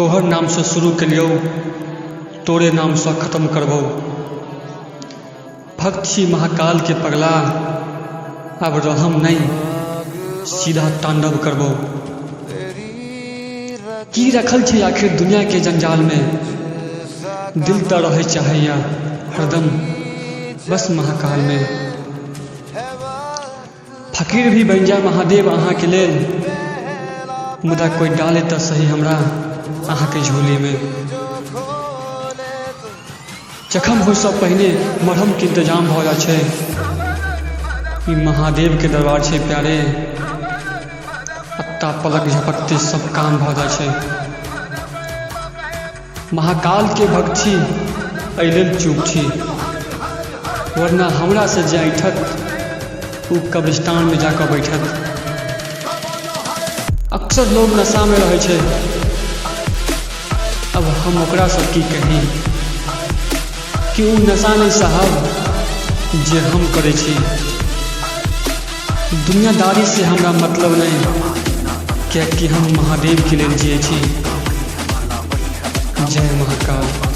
तोहर नाम से शुरू करियौ, तोरे नाम से खत्म करबौ। भक्त छी महाकाल के पगला, अब रहम नहीं, सीधा तांडव करबौ। की रखल छै आखिर दुनिया के जंजाल में, दिल तो रहे चाहैया हरदम बस महाकाल में। फकीर भी बन जाए महादेव अहाँ के लेल, मुदा कोई डाले तो सही हमरा अहाँ के झोली में। जखम हो सब पहले मरहम के इंतजाम भ जा छै, ई महादेव के दरबार छै प्यारे, अत्ता पलक झपकते सब काम भ जा छै। महाकाल के भक्त छी एहि लेल चुप छी, वरना हमरा से जे ऐठत उ कब्रिस्तान में जाकर बैठत। अक्सर लोग नशा में रहे छै, अब हम ओकरा सब की कही कि उ नशा नहीं साहब जे हम करे छी। दुनियादारी से हमरा मतलब नहीं, क्या कि हम महादेव के लिए जिए छी। जय महाकाल।